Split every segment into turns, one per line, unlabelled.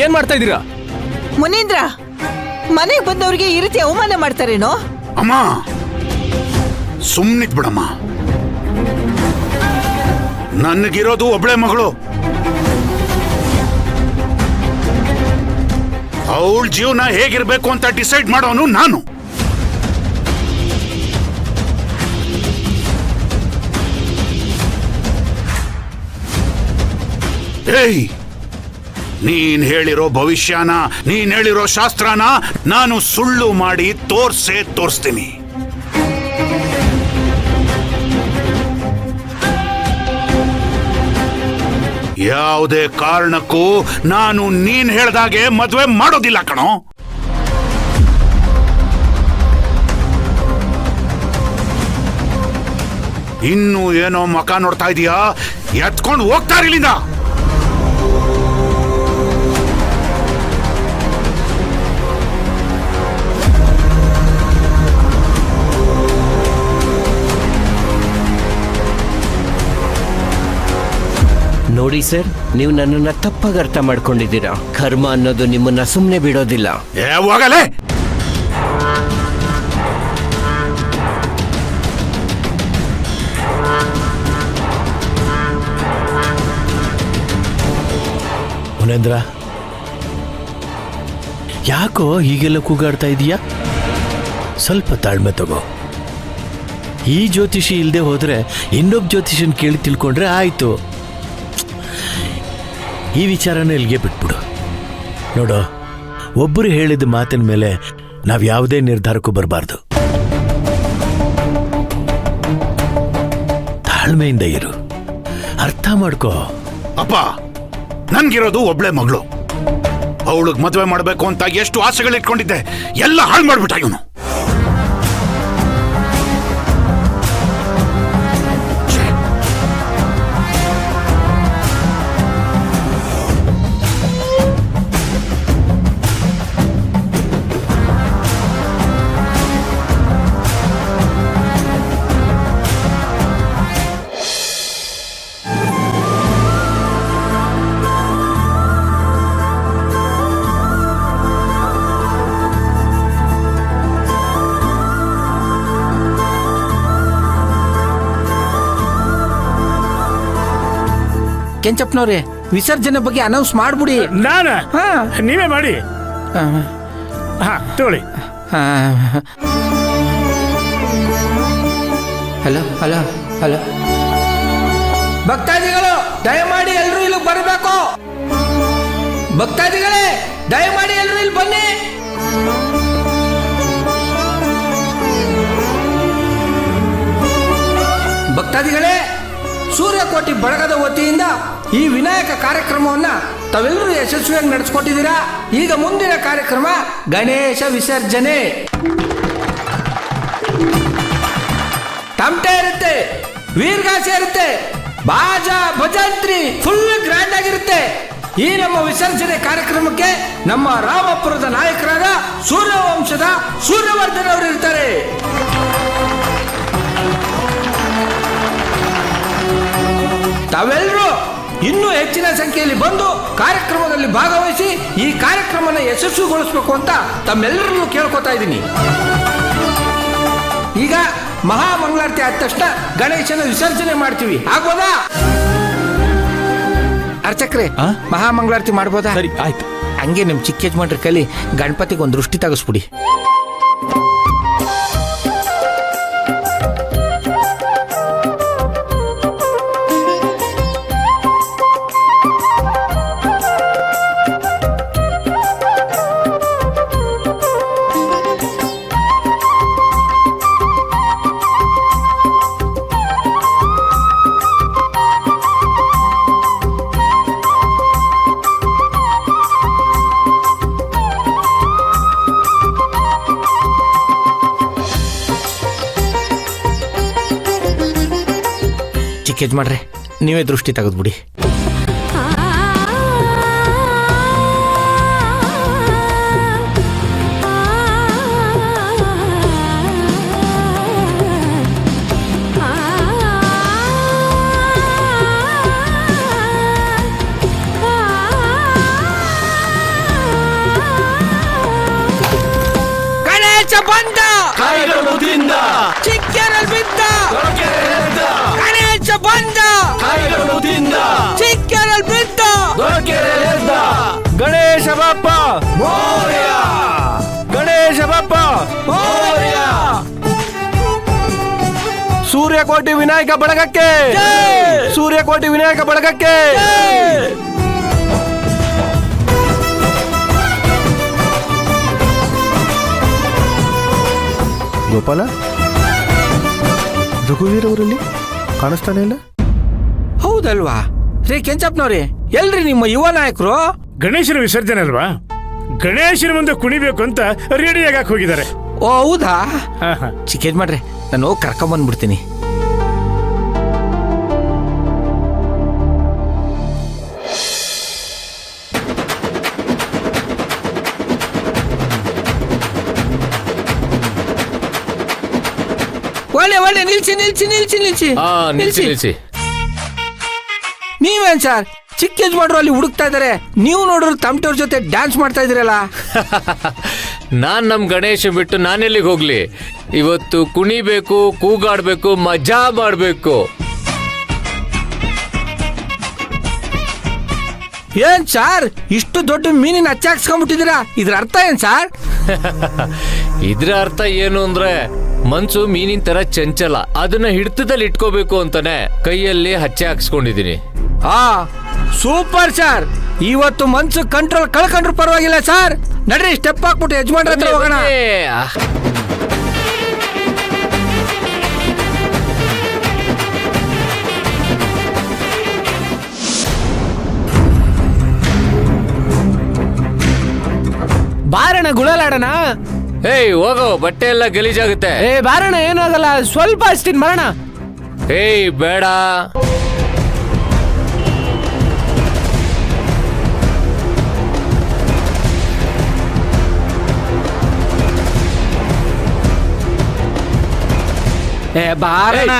ಏನ್ ಮಾಡ್ತಾ ಇದ್ದೀರಾ?
ಮುನೀಂದ್ರ, ಮನೆಗೆ ಬಂದವ್ರಿಗೆ ಈ ರೀತಿ ಅವಮಾನ ಮಾಡ್ತಾರೇನೋ?
ಅಮ್ಮ ಸುಮ್ನಿದ್ ಬಿಡಮ್ಮ. ನನಗಿರೋದು ಒಬ್ಳೆ ಮಗಳು. ಅವಳ ಜೀವನ ಹೇಗಿರ್ಬೇಕು ಅಂತ ಡಿಸೈಡ್ ಮಾಡೋನು ನಾನು. ಏಯ್, ನೀನ್ ಹೇಳಿರೋ ಭವಿಷ್ಯನ, ನೀನ್ ಹೇಳಿರೋ ಶಾಸ್ತ್ರನ ನಾನು ಸುಳ್ಳು ಮಾಡಿ ತೋರಿಸ್ತೀನಿ. ಯಾವುದೇ ಕಾರಣಕ್ಕೂ ನಾನು ನೀನ್ ಹೇಳ್ದಾಗೆ ಮದ್ವೆ ಮಾಡೋದಿಲ್ಲ ಕಣೋ. ಇನ್ನು ಏನೋ ಮಕ ನೋಡ್ತಾ ಇದೀಯಾ? ಎತ್ಕೊಂಡು ಹೋಗ್ತಾರಿಲ್ಲಿಂದ.
ನೋಡಿ ಸರ್, ನೀವು ನನ್ನನ್ನ ತಪ್ಪಾಗಿ ಅರ್ಥ ಮಾಡ್ಕೊಂಡಿದ್ದೀರಾ. ಕರ್ಮ ಅನ್ನೋದು ನಿಮ್ಮನ್ನ ಸುಮ್ಮನೆ ಬಿಡೋದಿಲ್ಲ.
ಹೋಗಲೇ.
ಮುನೇಂದ್ರ, ಯಾಕೋ ಹೀಗೆಲ್ಲ ಕೂಗಾಡ್ತಾ ಇದೀಯಾ? ಸ್ವಲ್ಪ ತಾಳ್ಮೆ ತಗೋ. ಈ ಜ್ಯೋತಿಷಿ ಇಲ್ಲದೆ ಹೋದ್ರೆ ಇನ್ನೊಬ್ಬ ಜ್ಯೋತಿಷನ್ ಕೇಳಿ ತಿಳ್ಕೊಂಡ್ರೆ ಆಯ್ತು. ಈ ವಿಚಾರನ ಇಲ್ಲಿಗೆ ಬಿಟ್ಬಿಡು. ನೋಡೋ, ಒಬ್ಬರು ಹೇಳಿದ ಮಾತಿನ ಮೇಲೆ ನಾವು ಯಾವುದೇ ನಿರ್ಧಾರಕ್ಕೂ ಬರಬಾರ್ದು. ತಾಳ್ಮೆಯಿಂದ ಇರು, ಅರ್ಥ ಮಾಡ್ಕೋ.
ಅಪ್ಪ, ನನ್ಗಿರೋದು ಒಬ್ಳೆ ಮಗಳು. ಅವಳಿಗೆ ಮದುವೆ ಮಾಡಬೇಕು ಅಂತ ಎಷ್ಟು ಆಸೆಗಳಿಟ್ಕೊಂಡಿದ್ದೆ, ಎಲ್ಲ ಹಾಳು ಮಾಡ್ಬಿಟ್ಟ ಇವನು.
ಕೆಂಚಪ್ಪನವ್ರೆ, ವಿಸರ್ಜನೆ ಬಗ್ಗೆ ಅನೌನ್ಸ್ ಮಾಡ್ಬಿಡಿ.
ನಾನ ನೀವೇ ಮಾಡಿ. ತಗೊಳ್ಳಿ.
ಹಲೋ ಹಲೋ ಹಲೋ, ಭಕ್ತಾದಿಗಳು ದಯಮಾಡಿ ಎಲ್ಲರೂ ಇಲ್ಲಿ ಬರಬೇಕು. ಭಕ್ತಾದಿಗಳೇ ದಯಮಾಡಿ ಎಲ್ಲರೂ ಇಲ್ಲಿ ಬನ್ನಿ. ಭಕ್ತಾದಿಗಳೇ, ಸೂರ್ಯಕೋಟಿ ಬಳಗದ ವತಿಯಿಂದ ಈ ವಿನಾಯಕ ಕಾರ್ಯಕ್ರಮವನ್ನ ತಾವೆಲ್ಲರೂ ಯಶಸ್ವಿಯಾಗಿ ನಡೆಸ್ಕೊಟ್ಟಿದ್ದೀರಾ. ಈಗ ಮುಂದಿನ ಕಾರ್ಯಕ್ರಮ ಗಣೇಶ ವಿಸರ್ಜನೆ. ತಮಟೆ ಇರುತ್ತೆ, ವೀರ್ಗಾಸೆ ಇರುತ್ತೆ, ಬಾಜಾ ಭಜಂತ್ರಿ ಫುಲ್ ಗ್ರ್ಯಾಂಡ್ ಆಗಿರುತ್ತೆ. ಈ ನಮ್ಮ ವಿಸರ್ಜನೆ ಕಾರ್ಯಕ್ರಮಕ್ಕೆ ನಮ್ಮ ರಾಮಪುರದ ನಾಯಕರಾದ ಸೂರ್ಯವಂಶದ ಸೂರ್ಯವರ್ಧನ್ ಅವರು ಇರ್ತಾರೆ. ತಾವೆಲ್ಲರೂ ಇನ್ನೂ ಹೆಚ್ಚಿನ ಸಂಖ್ಯೆಯಲ್ಲಿ ಬಂದು ಕಾರ್ಯಕ್ರಮದಲ್ಲಿ ಭಾಗವಹಿಸಿ ಈ ಕಾರ್ಯಕ್ರಮನ ಯಶಸ್ವಿಗೊಳಿಸಬೇಕು ಅಂತ ತಮ್ಮೆಲ್ಲರನ್ನು ಕೇಳ್ಕೊತಾ ಇದ್ದೀನಿ. ಈಗ ಮಹಾಮಂಗಳಾರತಿ ಆದ ತಕ್ಷಣ ಗಣೇಶನ ವಿಸರ್ಜನೆ ಮಾಡ್ತೀವಿ, ಆಗ್ಬೋದಾ? ಅರ್ಚಕ್ರೆ, ಮಹಾಮಂಗಳಾರತಿ ಮಾಡ್ಬೋದಾ?
ಸರಿ, ಆಯ್ತು.
ಹಂಗೆ ನಿಮ್ ಚಿಕ್ಕ ಯಜಮಾನ್ರ ಕೈಲಿ ಗಣಪತಿಗೆ ಒಂದು ದೃಷ್ಟಿ ತೆಗೆಸ್ಬಿಡಿ. ಚಿಕ್ಕ ಯಜಮಾನ್ರೆ, ನೀವೇ ದೃಷ್ಟಿ ತೆಗೆದ್ಬಿಡಿ. ಚಿಕ್ಕೇರಲ್ಲಿ ಬಿದ್ದ ಗಣೇಶ ಬಂದ ಚಿಕ್ಕೇರಲ್ಲಿ ಬಿದ್ದ
ಗಣೇಶ ಬಾಪ್ಪ ಗಣೇಶ ಬಾಪ್ಪ ಸೂರ್ಯಕೋಟಿ ವಿನಾಯಕ ಬಳಗಕ್ಕೆ ಸೂರ್ಯಕೋಟಿ ವಿನಾಯಕ ಬಳಗಕ್ಕೆ
ಗೋಪಾಲ ರಘುವೀರ್ ಅವರಲ್ಲಿ ಕಾಣಿಸ್ತಾನೆ ಇಲ್ಲ.
ಹೌದಲ್ವಾ ರೀ ಕೆಂಚಪ್ಪನವ್ರಿ, ಎಲ್ರಿ ನಿಮ್ಮ ಯುವ ನಾಯಕರು?
ಗಣೇಶನ ವಿಸರ್ಜನೆ ಅಲ್ವಾ, ಗಣೇಶನ ಮುಂದೆ ಕುಣಿಬೇಕು ಅಂತ ರೆಡಿ ಆಗಕ್ಕೆ ಹೋಗಿದ್ದಾರೆ.
ಓ ಹೌದಾ?
ಹಾ, ಹಾ.
ಚಿಕ್ಕೇಜ್ ಮಾಡ್ರಿ, ನಾನು ಕರ್ಕೊಂಬಂದ್ಬಿಡ್ತೀನಿ. ಒಳ್ಳೆ ಒಳ್ಳೆ ನಿಲ್ಸಿ ನಿಲ್ಸಿ ನಿಲ್ಸಿ ನಿಲ್ಸಿ
ನಿಲ್ಸಿ.
ನೀವೇನ್ ಸರ್ ಚಿಕ್ಕ ಯಜಮಾನ್ರು ಅಲ್ಲಿ ಹುಡುಕ್ತಾ ಇದಾರೆ, ನೀವು ನೋಡ್ರು ತಮಟವ್ರ ಜೊತೆ ಡ್ಯಾನ್ಸ್ ಮಾಡ್ತಾ ಇದ್ದೀರಲ್ಲ?
ನಾನ್ ನಮ್ ಗಣೇಶ ಬಿಟ್ಟು ನಾನೆಲ್ಲಿಗೆ ಹೋಗ್ಲಿ? ಇವತ್ತು ಕುಣಿಬೇಕು, ಕೂಗಾಡ್ಬೇಕು, ಮಜಾ ಮಾಡ್ಬೇಕು.
ಏನ್ ಸಾರ್ ಇಷ್ಟು ದೊಡ್ಡ ಮೀನಿನ ಹಚ್ಚಾಕ್ಸ್ಕೊಂಡ್ಬಿಟ್ಟಿದ್ದೀರಾ? ಇದ್ರ ಅರ್ಥ ಏನ್ ಸಾರ್?
ಇದ್ರ ಅರ್ಥ ಏನು ಅಂದ್ರೆ, ಮನ್ಸು ಮೀನಿನ ತರ ಚಂಚಲ, ಅದನ್ನ ಹಿಡಿತದಲ್ಲಿ ಇಟ್ಕೋಬೇಕು ಅಂತಾನೆ ಕೈಯಲ್ಲಿ ಹಚ್ಚೆ ಹಾಕ್ಸ್ಕೊಂಡಿದೀನಿ.
ಆ ಸೂಪರ್ ಸರ್, ಇವತ್ತು ಮನ್ಸು ಕಂಟ್ರೋಲ್ ಕಳ್ಕೊಂಡ್ರು ಪರವಾಗಿಲ್ಲ ಸರ್. ನಡ್ರಿ ಸ್ಟೆಪ್ ಹಾಕ್ಬಿಟ್ಟು ಯಜಮಾನ್ರ ಹತ್ರ ಹೋಗೋಣ.
ಬಾರಣ ಗುಳಲಾಡಣ.
ಏಯ್ ಹೋಗೋ, ಬಟ್ಟೆ ಎಲ್ಲ ಗಲೀಜಾಗುತ್ತೆ.
ಏ ಬಾರಣ, ಏನೂ ಆಗಲ್ಲ, ಸ್ವಲ್ಪ ಅಷ್ಟಿನ್ ಬರೋಣ.
ಏಯ್ ಬೇಡ.
ಏ ಬಾರಣ.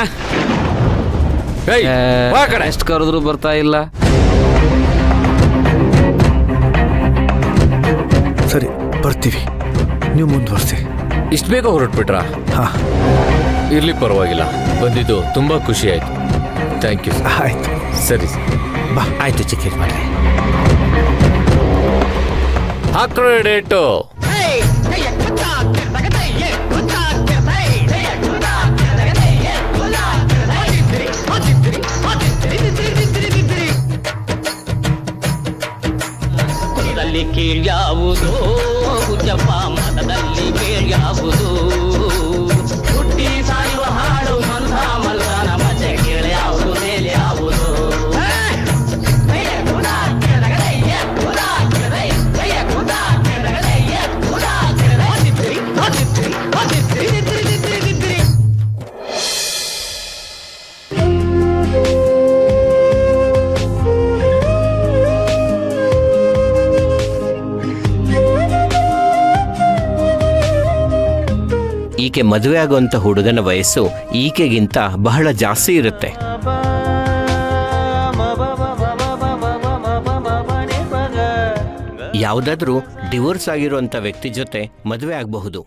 ಏಯ್ ಬಾ ಕಡೆ.
ಎಷ್ಟು ಕರೆದ್ರು ಬರ್ತಾ ಇಲ್ಲ.
ಸರಿ ಬರ್ತೀವಿ, ನೀವು ಮುಂದುವರ್ಸಿ.
ಇಷ್ಟು ಬೇಗ ಹೊರಟ್ಬಿಟ್ರಾ?
ಹಾ
ಇರ್ಲಿ ಪರವಾಗಿಲ್ಲ, ಬಂದಿದ್ದು ತುಂಬಾ ಖುಷಿ ಆಯ್ತು. Thank you.
ಆಯ್ತು.
ಸರಿ
ಬಾ.
ಆಯ್ತು ಚಿಕ್ಕ ಯಜಮಾನ್ರೆ.
ಹಾಕ್ರೋ ಡೇಟು.
ಕೇಳ್ಯಾವುದು ಹುಚ್ಚಪ್ಪ ಮತದಲ್ಲಿ ಕೇಳ್ಯಾವುದು, ಹುಟ್ಟಿ ಸಾಯುವ ಹಾಡು ಮಂದ ಮಲ್ಕನ ಮಜೆ ಕೇಳ್ಯಾವುದು ಮೇಲೆ ಯಾವುದು.
ಈಕೆ ಮದುವೆ ಆಗುವಂತ ಹುಡುಗನ ವಯಸ್ಸು ಈಕೆಗಿಂತ ಬಹಳ ಜಾಸ್ತಿ ಇರುತ್ತೆ. ಯಾವುದಾದ್ರೂ ಡಿವೋರ್ಸ್ ಆಗಿರುವಂತ ವ್ಯಕ್ತಿ ಜೊತೆ ಮದುವೆ ಆಗಬಹುದು.